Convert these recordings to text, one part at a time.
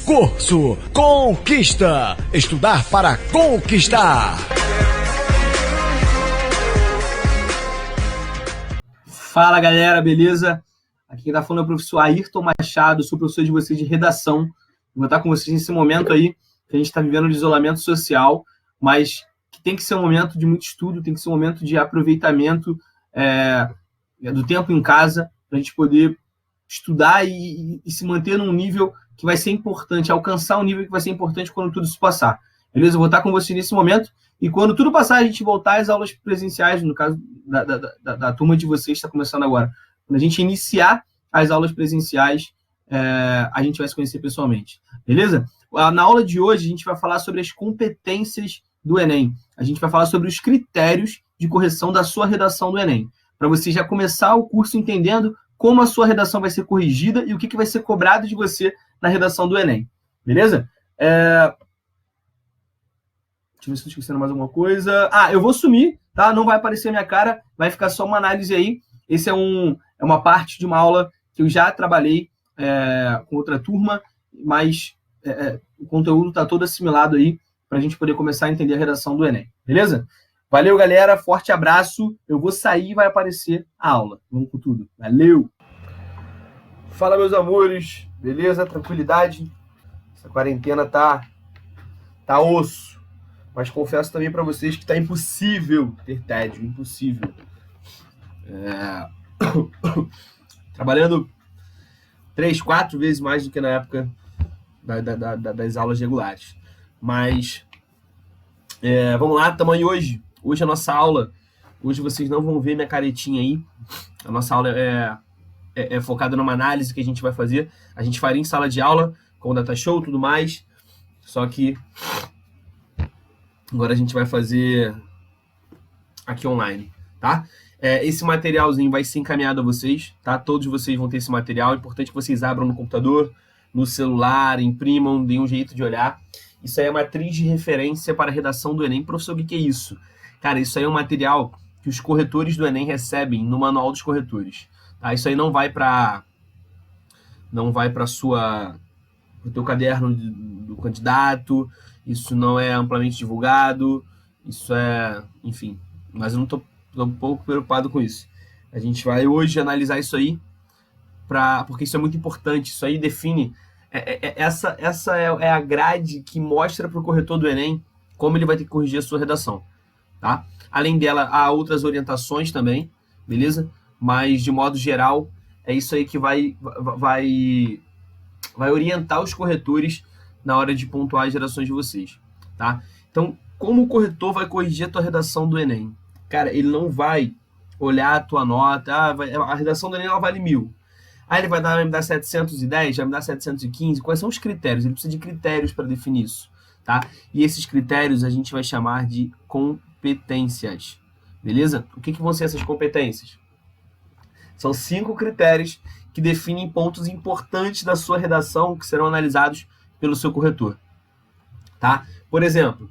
Curso Conquista. Estudar para conquistar. Fala galera, beleza? Aqui quem tá falando é o professor Ayrton Machado, sou professor de vocês de redação. Vou estar com vocês nesse momento aí que a gente está vivendo de isolamento social, mas que tem que ser um momento de muito estudo, tem que ser um momento de aproveitamento do tempo em casa, para a gente poder estudar e se manter num nível que vai ser importante, alcançar um nível que vai ser importante quando tudo isso passar. Beleza? Eu vou estar com vocês nesse momento e quando tudo passar, a gente voltar às aulas presenciais, no caso da turma de vocês que está começando agora. Quando a gente iniciar as aulas presenciais, a gente vai se conhecer pessoalmente. Beleza? Na aula de hoje, a gente vai falar sobre as competências do Enem. A gente vai falar sobre os critérios de correção da sua redação do Enem. Para você já começar o curso entendendo como a sua redação vai ser corrigida e o que vai ser cobrado de você na redação do Enem. Beleza? Deixa eu ver se eu estou esquecendo mais alguma coisa. Eu vou sumir, tá? Não vai aparecer a minha cara, vai ficar só uma análise aí. Esse é uma parte de uma aula que eu já trabalhei com outra turma, mas o conteúdo está todo assimilado aí para a gente poder começar a entender a redação do Enem. Beleza? Valeu, galera. Forte abraço. Eu vou sair e vai aparecer a aula. Vamos com tudo. Valeu! Fala, meus amores. Beleza? Tranquilidade? Essa quarentena tá osso. Mas confesso também para vocês que tá impossível ter tédio. Impossível. Trabalhando 3, 4 vezes mais do que na época das aulas regulares. Mas vamos lá, estamos aí hoje. Hoje a nossa aula, hoje vocês não vão ver minha caretinha aí. A nossa aula é focada numa análise que a gente vai fazer. A gente faria em sala de aula, com o data show e tudo mais. Só que agora a gente vai fazer aqui online, tá? Esse materialzinho vai ser encaminhado a vocês, tá? Todos vocês vão ter esse material. É importante que vocês abram no computador, no celular, imprimam, deem um jeito de olhar. Isso aí é matriz de referência para a redação do Enem. Professor, o que é isso? Cara, isso aí é um material que os corretores do Enem recebem no manual dos corretores. Tá? Isso aí não vai para o teu caderno do candidato, isso não é amplamente divulgado, isso enfim, mas eu não estou um pouco preocupado com isso. A gente vai hoje analisar isso aí, porque isso é muito importante. Isso aí define, essa é a grade que mostra para o corretor do Enem como ele vai ter que corrigir a sua redação, tá? Além dela, há outras orientações também, beleza? Mas, de modo geral, é isso aí que vai orientar os corretores na hora de pontuar as redações de vocês, tá? Então, como o corretor vai corrigir a tua redação do Enem? Cara, ele não vai olhar a tua nota, a redação do Enem ela vale 1.000. Ele vai me dar 710, vai me dar 715. Quais são os critérios? Ele precisa de critérios para definir isso, tá? E esses critérios a gente vai chamar de competências, beleza? O que vão ser essas competências? São 5 critérios que definem pontos importantes da sua redação que serão analisados pelo seu corretor, tá? Por exemplo,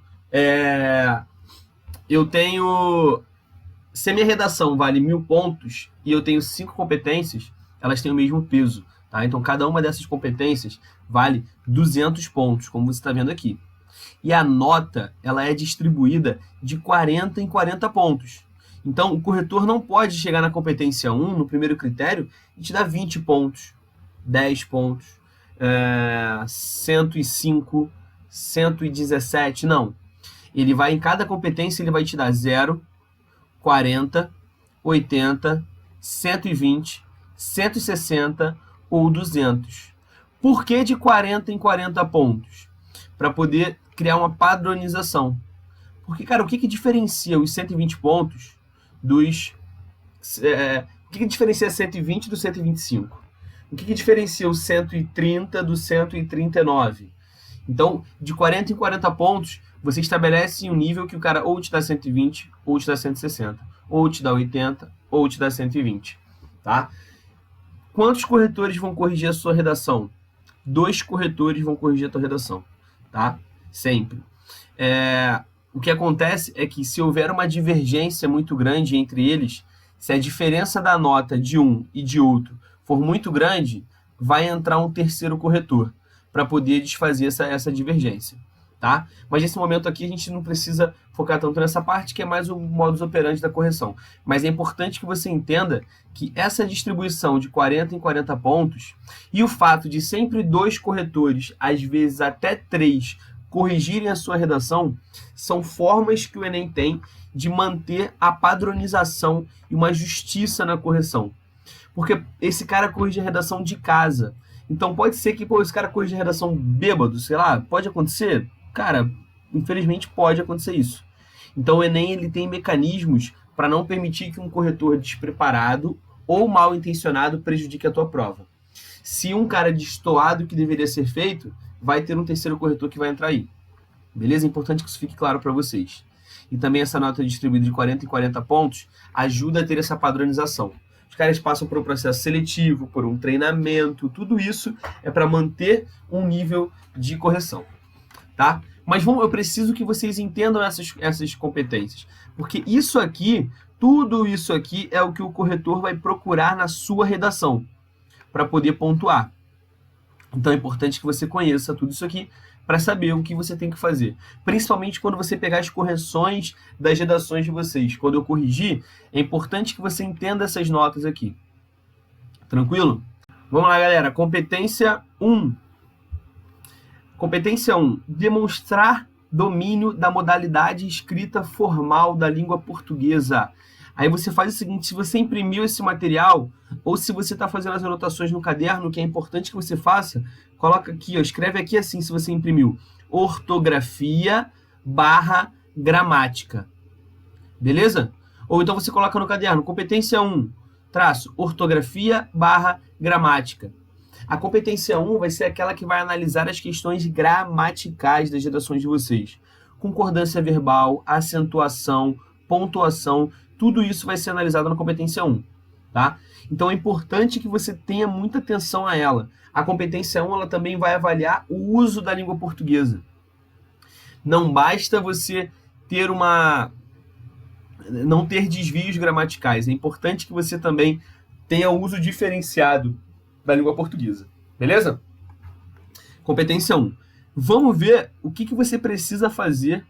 eu tenho... Se a minha redação vale 1.000 pontos e eu tenho 5 competências, elas têm o mesmo peso, tá? Então, cada uma dessas competências vale 200 pontos, como você está vendo aqui. E a nota, ela é distribuída de 40 em 40 pontos. Então, o corretor não pode chegar na competência 1, no primeiro critério, e te dar 20 pontos, 10 pontos, 105, 117, não. Ele vai, em cada competência, ele vai te dar 0, 40, 80, 120, 160 ou 200. Por que de 40 em 40 pontos? Para poder criar uma padronização. Porque, cara, o que diferencia os 120 pontos dos... o que diferencia 120 do 125? O que diferencia o 130 do 139? Então, de 40 em 40 pontos, você estabelece um nível que o cara ou te dá 120, ou te dá 160, ou te dá 80, ou te dá 120, tá? Quantos corretores vão corrigir a sua redação? 2 corretores vão corrigir a tua redação, tá? Sempre. O que acontece é que se houver uma divergência muito grande entre eles, se a diferença da nota de um e de outro for muito grande, vai entrar um terceiro corretor. para poder desfazer essa divergência, tá? Mas nesse momento aqui a gente não precisa focar tanto nessa parte, que é mais o modus operandi da correção. Mas é importante que você entenda que essa distribuição de 40 em 40 pontos e o fato de sempre 2 corretores, às vezes até 3, corrigirem a sua redação, são formas que o Enem tem de manter a padronização e uma justiça na correção. Porque esse cara corrige a redação de casa. Então pode ser que esse cara corrija a redação bêbado, sei lá, pode acontecer? Cara, infelizmente pode acontecer isso. Então o Enem ele tem mecanismos para não permitir que um corretor despreparado ou mal intencionado prejudique a tua prova. Se um cara destoado que deveria ser feito, vai ter um terceiro corretor que vai entrar aí. Beleza? É importante que isso fique claro para vocês. E também essa nota distribuída de 40 em 40 pontos ajuda a ter essa padronização. Os caras passam por um processo seletivo, por um treinamento, tudo isso é para manter um nível de correção, tá? Mas eu preciso que vocês entendam essas competências, porque isso aqui, tudo isso aqui é o que o corretor vai procurar na sua redação, para poder pontuar. Então é importante que você conheça tudo isso aqui, para saber o que você tem que fazer. Principalmente quando você pegar as correções das redações de vocês. Quando eu corrigir, é importante que você entenda essas notas aqui. Tranquilo? Vamos lá, galera. Competência 1. Competência 1. Demonstrar domínio da modalidade escrita formal da língua portuguesa. Aí você faz o seguinte, se você imprimiu esse material, ou se você está fazendo as anotações no caderno, que é importante que você faça, coloca aqui, ó, escreve aqui assim, se você imprimiu, ortografia / gramática. Beleza? Ou então você coloca no caderno, competência 1, traço, ortografia / gramática. A competência 1 vai ser aquela que vai analisar as questões gramaticais das redações de vocês. Concordância verbal, acentuação, pontuação, tudo isso vai ser analisado na competência 1, tá? Então é importante que você tenha muita atenção a ela. A competência 1 ela também vai avaliar o uso da língua portuguesa. Não basta você não ter desvios gramaticais. É importante que você também tenha o uso diferenciado da língua portuguesa. Beleza? Competência 1. Vamos ver o que você precisa fazer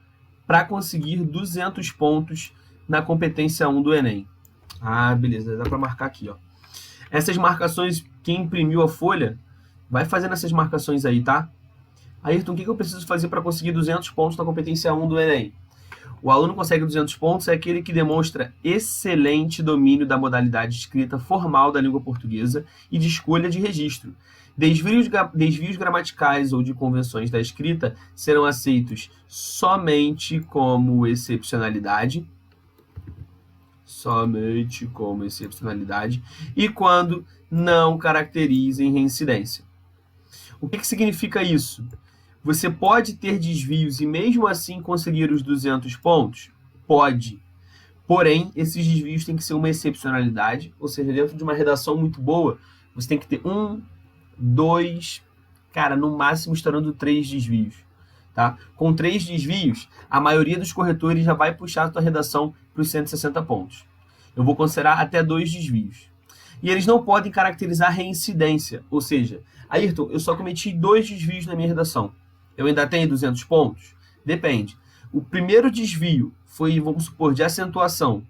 para conseguir 200 pontos na competência 1 do Enem. Ah, beleza. Dá para marcar aqui, ó. Essas marcações, quem imprimiu a folha, vai fazendo essas marcações aí, tá? Ayrton, o que eu preciso fazer para conseguir 200 pontos na competência 1 do Enem? O aluno consegue 200 pontos é aquele que demonstra excelente domínio da modalidade escrita formal da língua portuguesa e de escolha de registro. Desvios gramaticais ou de convenções da escrita serão aceitos somente como excepcionalidade, e quando não caracterizem reincidência. O que significa isso? Você pode ter desvios e mesmo assim conseguir os 200 pontos? Pode. Porém, esses desvios têm que ser uma excepcionalidade, ou seja, dentro de uma redação muito boa, você tem que ter 1, 2, cara, no máximo estourando 3 desvios. Tá? Com 3 desvios, a maioria dos corretores já vai puxar a tua redação para os 160 pontos. Eu vou considerar até 2 desvios. E eles não podem caracterizar reincidência, ou seja, Ayrton, eu só cometi 2 desvios na minha redação. Eu ainda tenho 200 pontos? Depende. O primeiro desvio foi, vamos supor, de acentuação,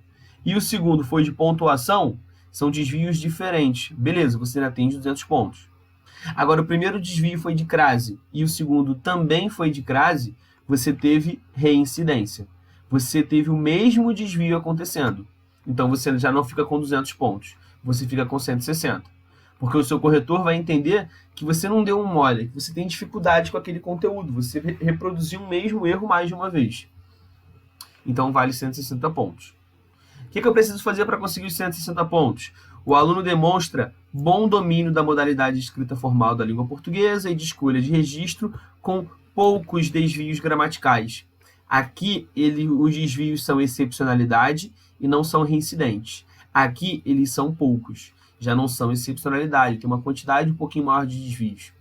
e o segundo foi de pontuação, são desvios diferentes. Beleza, você ainda tem 200 pontos. Agora, o primeiro desvio foi de crase e o segundo também foi de crase, você teve reincidência. Você teve o mesmo desvio acontecendo. Então, você já não fica com 200 pontos. Você fica com 160. Porque o seu corretor vai entender que você não deu um mole, que você tem dificuldade com aquele conteúdo. Você reproduziu o mesmo erro mais de uma vez. Então, vale 160 pontos. O que eu preciso fazer para conseguir os 160 pontos? O aluno demonstra bom domínio da modalidade escrita formal da língua portuguesa e de escolha de registro com poucos desvios gramaticais. Aqui, os desvios são excepcionalidade e não são reincidentes. Aqui, eles são poucos, já não são excepcionalidade, tem uma quantidade um pouquinho maior de desvios.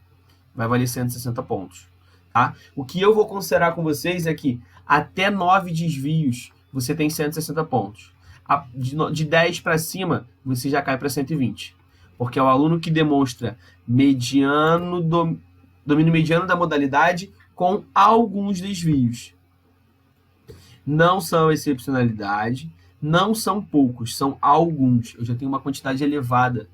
Vai valer 160 pontos. Tá? O que eu vou considerar com vocês é que até 9 desvios você tem 160 pontos. De 10 para cima, você já cai para 120. Porque é o aluno que demonstra mediano Domínio mediano da modalidade com alguns desvios. Não são excepcionalidade, não são poucos, são alguns. Eu já tenho uma quantidade elevada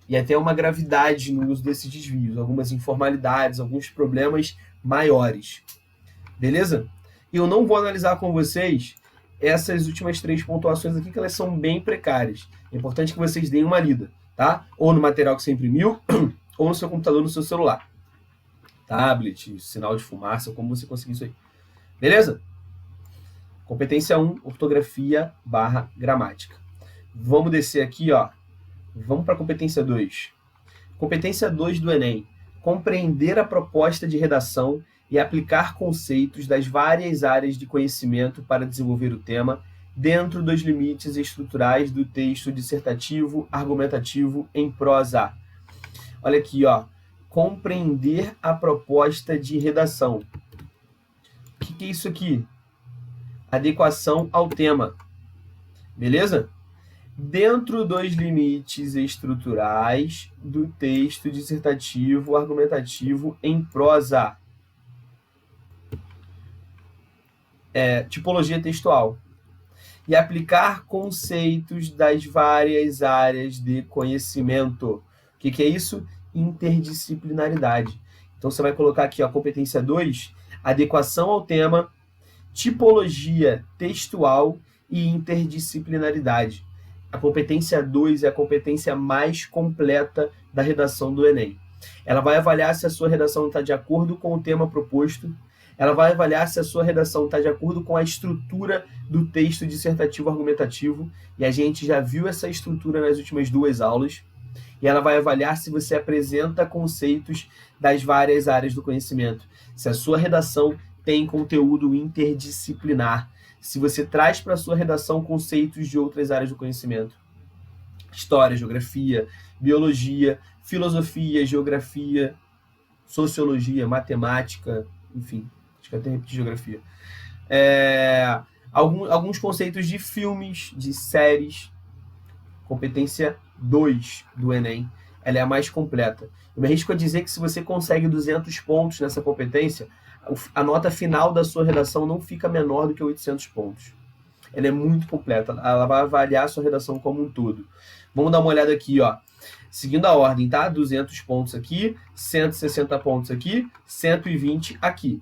e até uma gravidade no uso desses desvios, algumas informalidades, alguns problemas maiores. Beleza? Eu não vou analisar com vocês essas últimas 3 pontuações aqui, que elas são bem precárias. É importante que vocês deem uma lida, tá? Ou no material que você imprimiu, ou no seu computador, no seu celular. Tablet, sinal de fumaça, como você conseguir isso aí. Beleza? Competência 1, ortografia / gramática. Vamos descer aqui, ó. Vamos para a competência 2. Competência 2 do Enem. Compreender a proposta de redação e aplicar conceitos das várias áreas de conhecimento para desenvolver o tema dentro dos limites estruturais do texto dissertativo, argumentativo em prosa. Olha aqui, ó. Compreender a proposta de redação. O que é isso aqui? Adequação ao tema. Beleza? Dentro dos limites estruturais do texto dissertativo, argumentativo em prosa. Tipologia textual. E aplicar conceitos das várias áreas de conhecimento. O que é isso? Interdisciplinaridade. Então, você vai colocar aqui a competência 2, adequação ao tema, tipologia textual e interdisciplinaridade. A competência 2 é a competência mais completa da redação do Enem. Ela vai avaliar se a sua redação está de acordo com o tema proposto, ela vai avaliar se a sua redação está de acordo com a estrutura do texto dissertativo argumentativo, e a gente já viu essa estrutura nas últimas 2 aulas, e ela vai avaliar se você apresenta conceitos das várias áreas do conhecimento, se a sua redação tem conteúdo interdisciplinar, se você traz para a sua redação conceitos de outras áreas do conhecimento. História, geografia, biologia, filosofia, geografia, sociologia, matemática, enfim, acho que até repeti geografia. Alguns conceitos de filmes, de séries. Competência 2 do Enem. Ela é a mais completa. Eu me arrisco a dizer que se você consegue 200 pontos nessa competência, a nota final da sua redação não fica menor do que 800 pontos. Ela é muito completa. Ela vai avaliar a sua redação como um todo. Vamos dar uma olhada aqui, ó. Seguindo a ordem, tá? 200 pontos aqui, 160 pontos aqui, 120 aqui.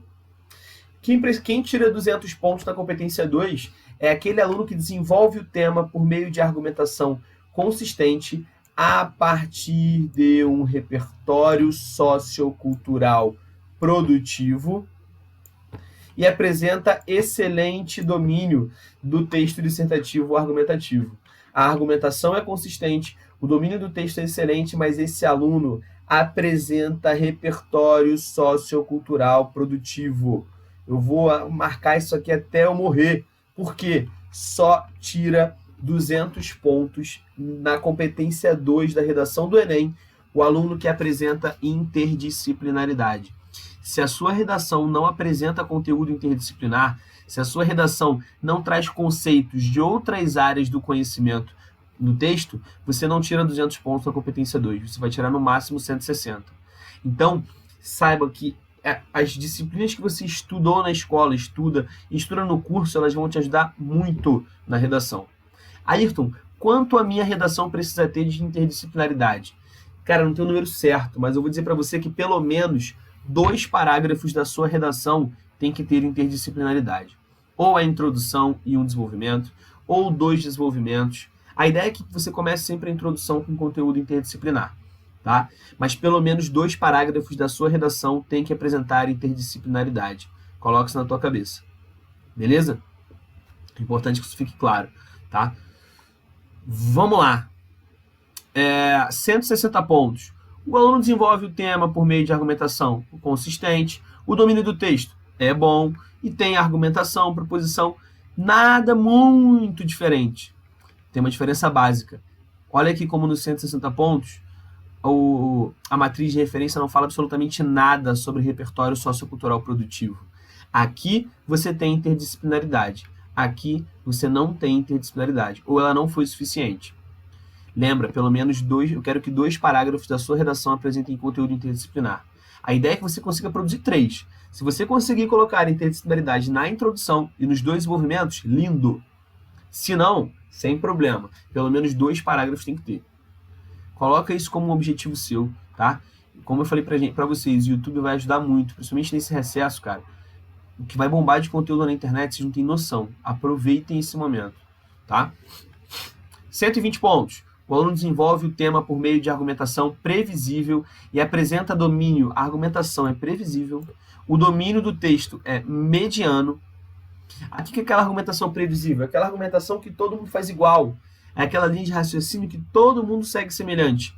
Quem tira 200 pontos na competência 2 é aquele aluno que desenvolve o tema por meio de argumentação consistente a partir de um repertório sociocultural produtivo e apresenta excelente domínio do texto dissertativo argumentativo. A argumentação é consistente, o domínio do texto é excelente, mas esse aluno apresenta repertório sociocultural produtivo. Eu vou marcar isso aqui até eu morrer, porque só tira 200 pontos na competência 2 da redação do Enem o aluno que apresenta interdisciplinaridade. Se a sua redação não apresenta conteúdo interdisciplinar, se a sua redação não traz conceitos de outras áreas do conhecimento no texto, você não tira 200 pontos na competência 2, você vai tirar no máximo 160. Então, saiba que as disciplinas que você estudou na escola, estuda no curso, elas vão te ajudar muito na redação. Ayrton, quanto a minha redação precisa ter de interdisciplinaridade? Cara, não tem o número certo, mas eu vou dizer para você que pelo menos 2 parágrafos da sua redação tem que ter interdisciplinaridade. Ou a introdução e um desenvolvimento, ou 2 desenvolvimentos. A ideia é que você comece sempre a introdução com conteúdo interdisciplinar, tá? Mas pelo menos 2 parágrafos da sua redação tem que apresentar interdisciplinaridade. Coloque isso na tua cabeça. Beleza? É importante que isso fique claro, tá? Vamos lá. 160 pontos. O aluno desenvolve o tema por meio de argumentação consistente, o domínio do texto é bom e tem argumentação, proposição, nada muito diferente. Tem uma diferença básica. Olha aqui como nos 160 pontos, a matriz de referência não fala absolutamente nada sobre repertório sociocultural produtivo. Aqui você tem interdisciplinaridade. Aqui você não tem interdisciplinaridade, ou ela não foi suficiente. Lembra, pelo menos 2, eu quero que 2 parágrafos da sua redação apresentem conteúdo interdisciplinar. A ideia é que você consiga produzir 3. Se você conseguir colocar interdisciplinaridade na introdução e nos 2 desenvolvimentos, lindo. Se não, sem problema. Pelo menos 2 parágrafos tem que ter. Coloca isso como um objetivo seu, tá? Como eu falei pra vocês, o YouTube vai ajudar muito, principalmente nesse recesso, cara. O que vai bombar de conteúdo na internet, vocês não têm noção. Aproveitem esse momento, tá? 120 pontos. O aluno desenvolve o tema por meio de argumentação previsível e apresenta domínio. A argumentação é previsível. O domínio do texto é mediano. Aqui que é aquela argumentação previsível? Aquela argumentação que todo mundo faz igual. É aquela linha de raciocínio que todo mundo segue semelhante.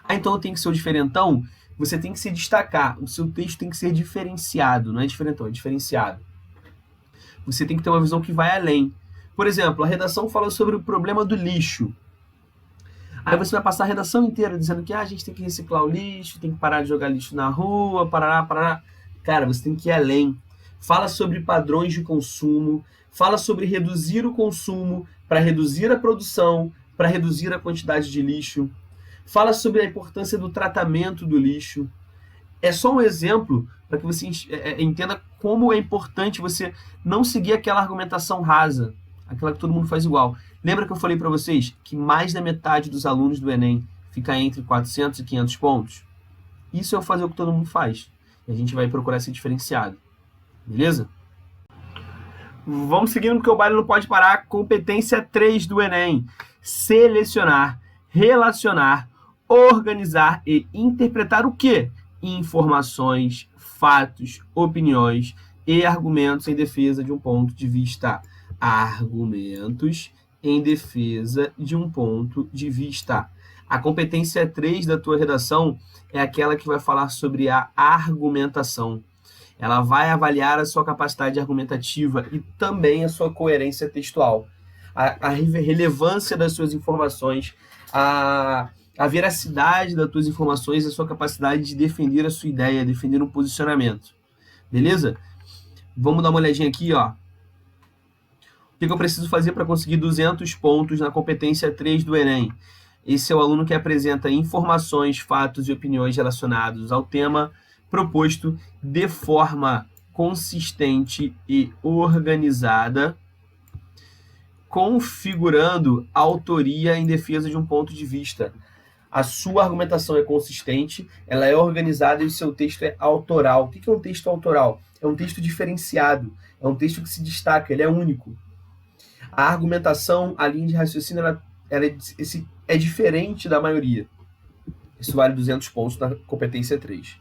Então eu tenho que ser o diferentão. Você tem que se destacar. O seu texto tem que ser diferenciado. Não é diferentão, é diferenciado. Você tem que ter uma visão que vai além. Por exemplo, a redação fala sobre o problema do lixo. Aí você vai passar a redação inteira dizendo que a gente tem que reciclar o lixo, tem que parar de jogar lixo na rua, parará. Cara, você tem que ir além. Fala sobre padrões de consumo, fala sobre reduzir o consumo para reduzir a produção, para reduzir a quantidade de lixo. Fala sobre a importância do tratamento do lixo. É só um exemplo para que você entenda como é importante você não seguir aquela argumentação rasa, aquela que todo mundo faz igual. Lembra que eu falei para vocês que mais da metade dos alunos do Enem fica entre 400 e 500 pontos? Isso é fazer o que todo mundo faz. E a gente vai procurar ser diferenciado. Beleza? Vamos seguindo porque o baile não pode parar. Competência 3 do Enem. Selecionar, relacionar, organizar e interpretar o quê? Informações, fatos, opiniões e argumentos em defesa de um ponto de vista. Argumentos em defesa de um ponto de vista. A competência 3 da tua redação é aquela que vai falar sobre a argumentação. Ela vai avaliar a sua capacidade argumentativa e também a sua coerência textual. A relevância das suas informações, a veracidade das tuas informações e a sua capacidade de defender a sua ideia, defender um posicionamento. Beleza? Vamos dar uma olhadinha aqui, ó. O que eu preciso fazer para conseguir 200 pontos na competência 3 do Enem? Esse é o aluno que apresenta informações, fatos e opiniões relacionados ao tema proposto de forma consistente e organizada, configurando autoria em defesa de um ponto de vista. A sua argumentação é consistente, ela é organizada e o seu texto é autoral. O que é um texto autoral? É um texto diferenciado, é um texto que se destaca, ele é único. A argumentação, a linha de raciocínio, ela é diferente da maioria. Isso vale 200 pontos na competência 3.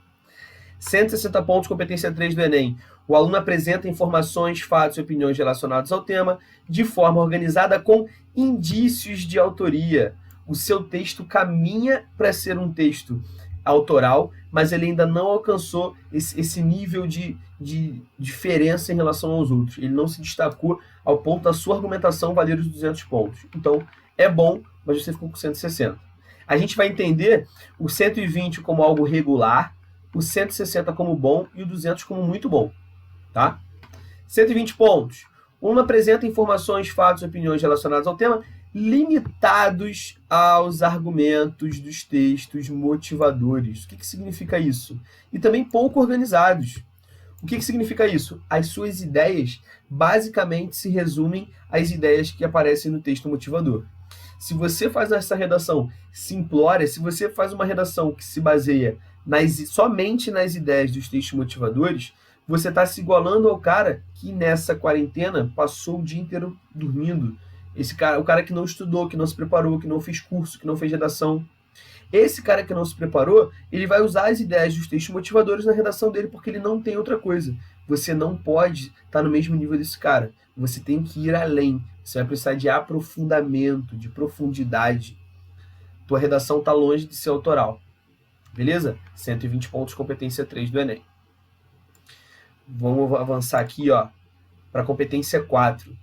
160 pontos, competência 3 do Enem. O aluno apresenta informações, fatos e opiniões relacionados ao tema de forma organizada com indícios de autoria. O seu texto caminha para ser um texto autoral, mas ele ainda não alcançou esse nível de diferença em relação aos outros. Ele não se destacou ao ponto da sua argumentação valer os 200 pontos. Então, é bom, mas você ficou com 160. A gente vai entender o 120 como algo regular, o 160 como bom e o 200 como muito bom. Tá? 120 pontos. Uma apresenta informações, fatos e opiniões relacionados ao tema limitados aos argumentos dos textos motivadores. O que significa isso? E também pouco organizados. O que significa isso? As suas ideias basicamente se resumem às ideias que aparecem no texto motivador. Se você faz essa redação simplória, se você faz uma redação que se baseia somente nas ideias dos textos motivadores, você está se igualando ao cara que nessa quarentena passou o dia inteiro dormindo. O cara que não estudou, que não se preparou, que não fez curso, que não fez redação. Esse cara que não se preparou, ele vai usar as ideias dos textos motivadores na redação dele porque ele não tem outra coisa. Você não pode estar no mesmo nível desse cara. Você tem que ir além. Você vai precisar de aprofundamento, de profundidade. Tua redação está longe de ser autoral. Beleza? 120 pontos, competência 3 do Enem. Vamos avançar aqui, ó, para a competência 4.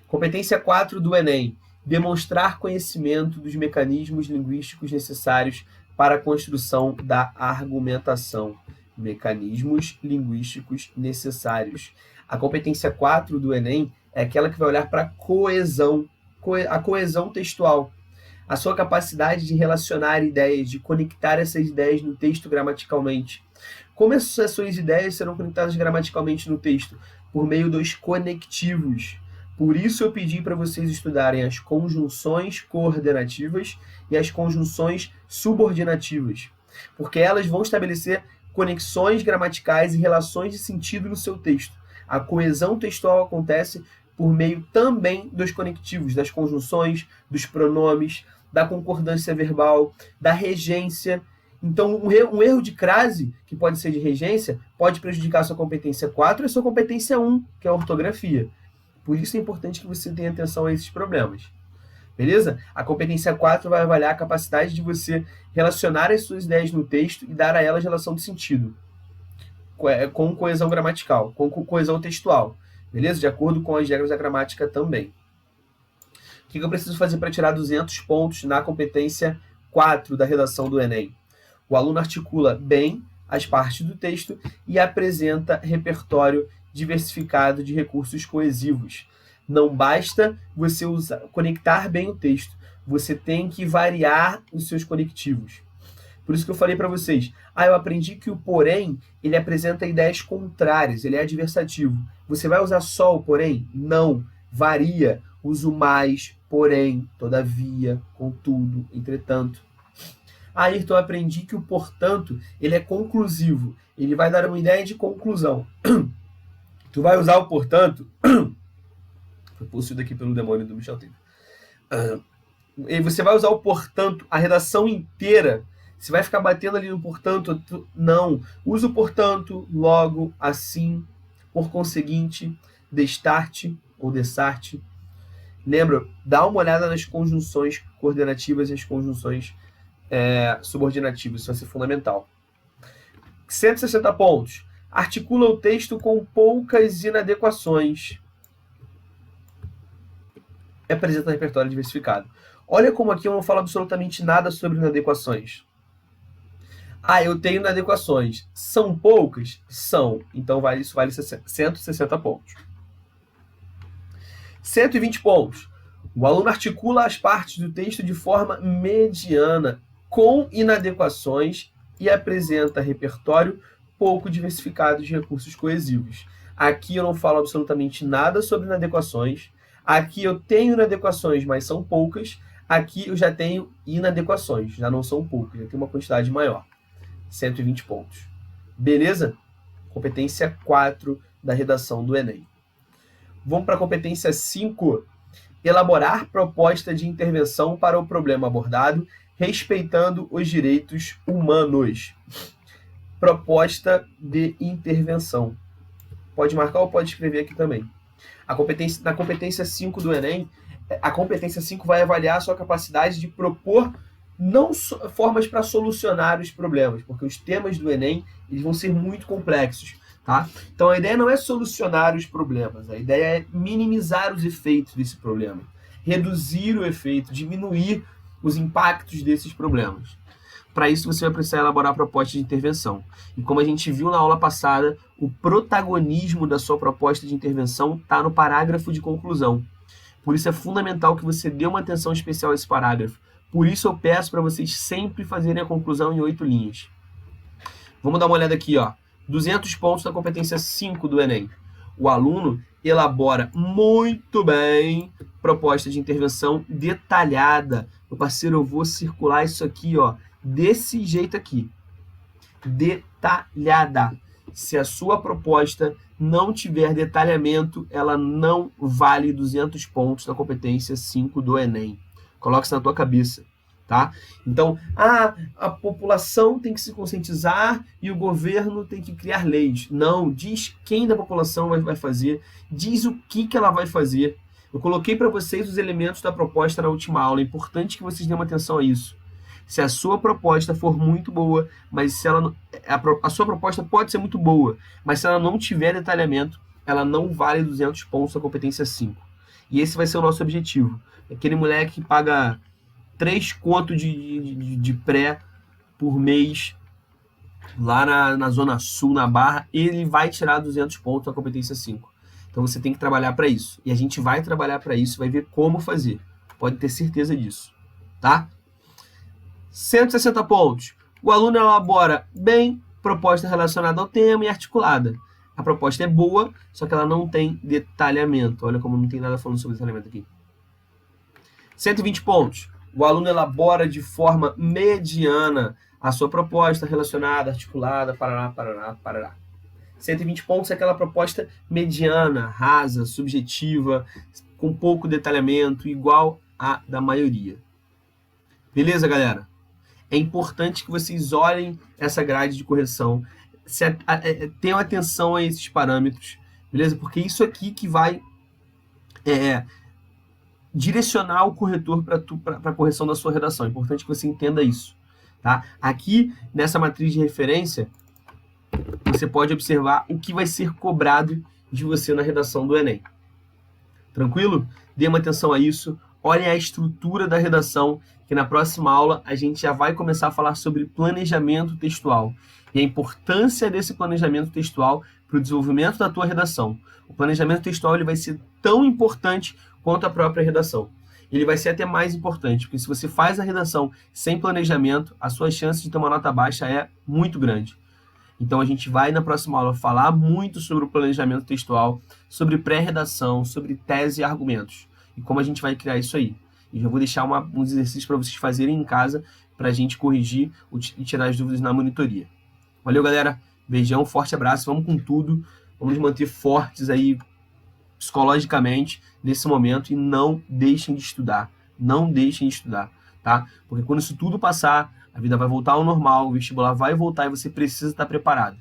Competência 4 do Enem. Demonstrar conhecimento dos mecanismos linguísticos necessários para a construção da argumentação. Mecanismos linguísticos necessários. A competência 4 do Enem é aquela que vai olhar para a coesão textual. a sua capacidade de relacionar ideias, de conectar essas ideias no texto gramaticalmente. Como as suas ideias serão conectadas gramaticalmente no texto? Por meio dos conectivos. Por isso eu pedi para vocês estudarem as conjunções coordenativas e as conjunções subordinativas, porque elas vão estabelecer conexões gramaticais e relações de sentido no seu texto. A coesão textual acontece por meio também dos conectivos, das conjunções, dos pronomes, da concordância verbal, da regência. Então, um erro de crase, que pode ser de regência, pode prejudicar a sua competência 4 e a sua competência 1, que é a ortografia. Por isso é importante que você tenha atenção a esses problemas. Beleza? A competência 4 vai avaliar a capacidade de você relacionar as suas ideias no texto e dar a elas relação de sentido, com coesão gramatical, com coesão textual. Beleza? De acordo com as regras da gramática também. O que eu preciso fazer para tirar 200 pontos na competência 4 da redação do Enem? O aluno articula bem as partes do texto e apresenta repertório diversificado de recursos coesivos. Não basta você conectar bem o texto, você tem que variar os seus conectivos. Por isso que eu falei para vocês, eu aprendi que o porém, ele apresenta ideias contrárias, ele é adversativo. Você vai usar só o porém? Não, varia. Uso mais, porém, todavia, contudo, entretanto. Ayrton, eu aprendi que o portanto, ele é conclusivo. Ele vai dar uma ideia de conclusão. Tu vai usar o portanto... Foi possuído aqui pelo demônio do Michel Temer. E você vai usar o portanto, a redação inteira. Você vai ficar batendo ali no portanto. Não. Usa o portanto, logo, assim, por conseguinte, destarte ou dessarte. Lembra, dá uma olhada nas conjunções coordenativas e as conjunções subordinativas. Isso vai ser fundamental. 160 pontos. Articula o texto com poucas inadequações. Apresenta um repertório diversificado. Olha como aqui eu não falo absolutamente nada sobre inadequações. Eu tenho inadequações. São poucas? São. Então isso vale 160 pontos. 120 pontos. O aluno articula as partes do texto de forma mediana, com inadequações, e apresenta repertório pouco diversificado de recursos coesivos. Aqui eu não falo absolutamente nada sobre inadequações. Aqui eu tenho inadequações, mas são poucas. Aqui eu já tenho inadequações, já não são poucas, já tem uma quantidade maior. 120 pontos. Beleza? Competência 4 da redação do Enem. Vamos para a competência 5. Elaborar proposta de intervenção para o problema abordado, respeitando os direitos humanos. Proposta de intervenção. Pode marcar ou pode escrever aqui também. Na competência 5 do Enem, a competência 5 vai avaliar a sua capacidade de propor não formas para solucionar os problemas, porque os temas do Enem eles vão ser muito complexos. Tá? Então a ideia não é solucionar os problemas, a ideia é minimizar os efeitos desse problema, reduzir o efeito, diminuir os impactos desses problemas. Para isso você vai precisar elaborar a proposta de intervenção. E como a gente viu na aula passada, o protagonismo da sua proposta de intervenção está no parágrafo de conclusão. Por isso é fundamental que você dê uma atenção especial a esse parágrafo. Por isso eu peço para vocês sempre fazerem a conclusão em 8 linhas. Vamos dar uma olhada aqui, ó. 200 pontos na competência 5 do Enem. O aluno elabora muito bem proposta de intervenção detalhada. Meu parceiro, eu vou circular isso aqui, ó, desse jeito aqui. Detalhada. Se a sua proposta não tiver detalhamento, ela não vale 200 pontos na competência 5 do Enem. Coloque isso na tua cabeça. Tá? Então, a população tem que se conscientizar e o governo tem que criar leis. Não, diz quem da população vai fazer, diz o que ela vai fazer. Eu coloquei para vocês os elementos da proposta na última aula, é importante que vocês tenham atenção a isso. Se a sua proposta for muito boa, mas se ela a sua proposta pode ser muito boa, mas se ela não tiver detalhamento, ela não vale 200 pontos na competência 5. E esse vai ser o nosso objetivo. Aquele moleque que paga 3 contos de pré por mês lá na Zona Sul, na Barra, ele vai tirar 200 pontos na competência 5. Então você tem que trabalhar para isso. E a gente vai trabalhar para isso, vai ver como fazer. Pode ter certeza disso. tá? 160 pontos. O aluno elabora bem proposta relacionada ao tema e articulada. A proposta é boa, só que ela não tem detalhamento. Olha como não tem nada falando sobre detalhamento aqui. 120 pontos. O aluno elabora de forma mediana a sua proposta relacionada, articulada, parará. 120 pontos é aquela proposta mediana, rasa, subjetiva, com pouco detalhamento, igual à da maioria. Beleza, galera? É importante que vocês olhem essa grade de correção, tenham atenção a esses parâmetros, beleza? Porque isso aqui que vai direcionar o corretor para a correção da sua redação. É importante que você entenda isso, tá? Aqui, nessa matriz de referência, você pode observar o que vai ser cobrado de você na redação do Enem. Tranquilo? Dê uma atenção a isso. Olhem a estrutura da redação, que na próxima aula a gente já vai começar a falar sobre planejamento textual e a importância desse planejamento textual para o desenvolvimento da tua redação. O planejamento textual ele vai ser tão importante quanto a própria redação. Ele vai ser até mais importante, porque se você faz a redação sem planejamento, a sua chance de ter uma nota baixa é muito grande. Então a gente vai na próxima aula falar muito sobre o planejamento textual, sobre pré-redação, sobre tese e argumentos. E como a gente vai criar isso aí. E já vou deixar uns exercícios para vocês fazerem em casa, para a gente corrigir e tirar as dúvidas na monitoria. Valeu, galera. Beijão, forte abraço. Vamos com tudo. Vamos nos manter fortes aí psicologicamente nesse momento e não deixem de estudar. Não deixem de estudar, tá? Porque quando isso tudo passar, a vida vai voltar ao normal, o vestibular vai voltar e você precisa estar preparado.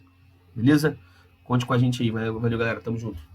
Beleza? Conte com a gente aí. Valeu, galera. Tamo junto.